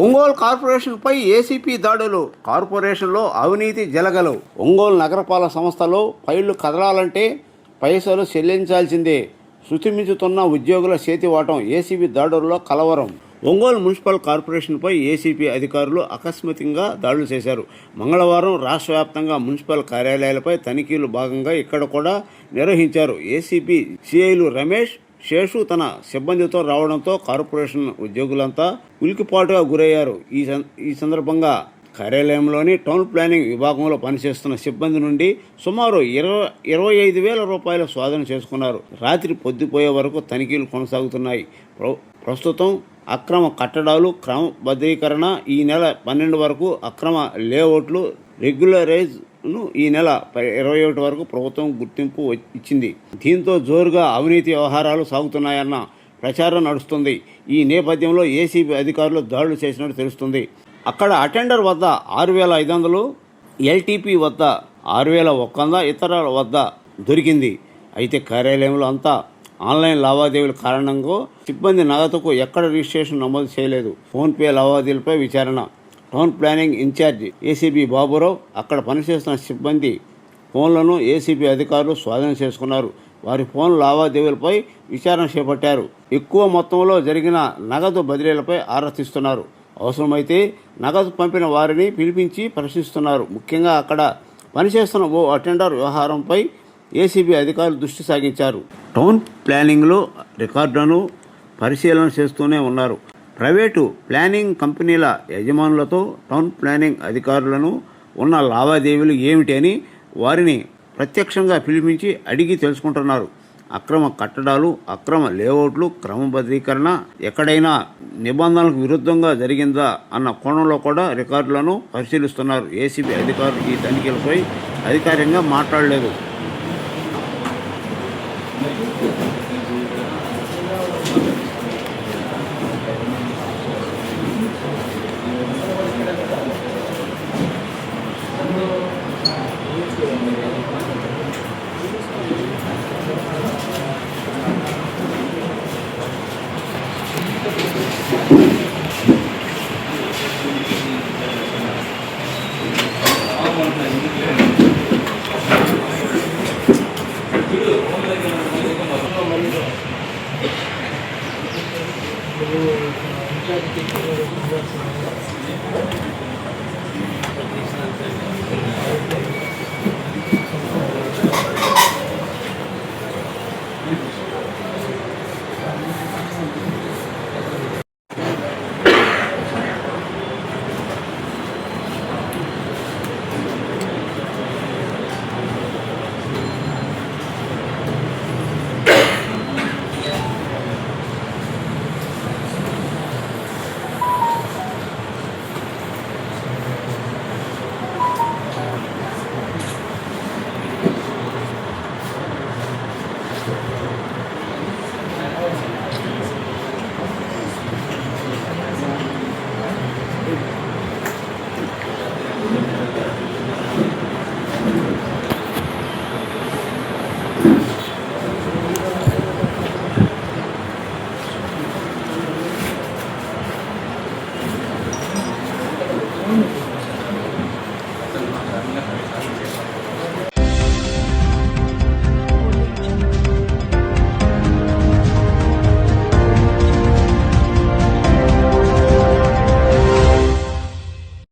Ongole కార్పొరేషన్పై ACP దాడులు, కార్పొరేషన్లో అవినీతి జలగలు. ఒంగోలు నగరపాలక సంస్థలో ఫైళ్లు కదలాలంటే పైసలు చెల్లించాల్సిందే. శృతిమించుతున్న ఉద్యోగుల చేతివాటం, ఏసీపీ దాడుల్లో కలవరం. ఒంగోలు మున్సిపల్ కార్పొరేషన్పై ఏసీపీ అధికారులు ఆకస్మికంగా దాడులు చేశారు. మంగళవారం రాష్ట్ర వ్యాప్తంగా మున్సిపల్ కార్యాలయాలపై తనిఖీలు భాగంగా ఇక్కడ కూడా నిర్వహించారు. ఏసీపీ సిఐలు రమేష్, శేషు తన సిబ్బందితో రావడంతో కార్పొరేషన్ ఉద్యోగులంతా ఉలికిపాటుగా గురయ్యారు. ఈ సందర్భంగా కార్యాలయంలోని టౌన్ ప్లానింగ్ విభాగంలో పనిచేస్తున్న సిబ్బంది నుండి సుమారు 25,000 రూపాయల స్వాధీనం చేసుకున్నారు. రాత్రి పొద్దుపోయే వరకు తనిఖీలు కొనసాగుతున్నాయి. ప్రస్తుతం అక్రమ కట్టడాలు క్రమబద్ధీకరణ, ఈ నెల 12 వరకు అక్రమ లేఅవుట్లు రెగ్యులరైజ్ను ఈ నెల 21 వరకు ప్రభుత్వం గుర్తింపు ఇచ్చింది. దీంతో జోరుగా అవినీతి వ్యవహారాలు సాగుతున్నాయన్న ప్రచారం నడుస్తుంది. ఈ నేపథ్యంలో ఏసీబీ అధికారులు దాడులు చేసినట్టు తెలుస్తుంది. అక్కడ అటెండర్ వద్ద 6,500, ఎల్టీపీ వద్ద 6,100, ఇతరుల వద్ద దొరికింది. అయితే కార్యాలయంలో అంతా ఆన్లైన్ లావాదేవీల కారణంగా సిబ్బంది నగదుకు ఎక్కడ రిజిస్ట్రేషన్ నమోదు చేయలేదు. ఫోన్పే లావాదేవీలపై విచారణ. Town planning in-charge ACB Baburao, అక్కడ పనిచేస్తున్న సిబ్బంది ఫోన్లను ఏసీబీ అధికారులు స్వాధీనం చేసుకున్నారు. వారి ఫోన్ లావాదేవీలపై విచారణ చేపట్టారు. ఎక్కువ మొత్తంలో జరిగిన నగదు బదిలీలపై ఆరా తీస్తున్నారు. అవసరమైతే నగదు పంపిన వారిని పిలిపించి ప్రశ్నిస్తున్నారు. ముఖ్యంగా అక్కడ పనిచేస్తున్న ఓ అటెండర్ వ్యవహారంపై ఏసీబీ అధికారులు దృష్టి సాగించారు. టౌన్ ప్లానింగ్లో రికార్డులను పరిశీలన చేస్తూనే ఉన్నారు. ప్రైవేటు ప్లానింగ్ కంపెనీల యజమానులతో టౌన్ ప్లానింగ్ అధికారులను ఉన్న లావాదేవీలు ఏమిటి అని వారిని ప్రత్యక్షంగా పిలిపించి అడిగి తెలుసుకుంటున్నారు. అక్రమ కట్టడాలు, అక్రమ లేఅవుట్లు, క్రమబద్ధీకరణ ఎక్కడైనా నిబంధనలకు విరుద్ధంగా జరిగిందా అన్న కోణంలో కూడా రికార్డులను పరిశీలిస్తున్నారు. ఏసీబీ అధికారులు ఈ తనిఖీలపై అధికారికంగా మాట్లాడలేదు. Mm-hmm.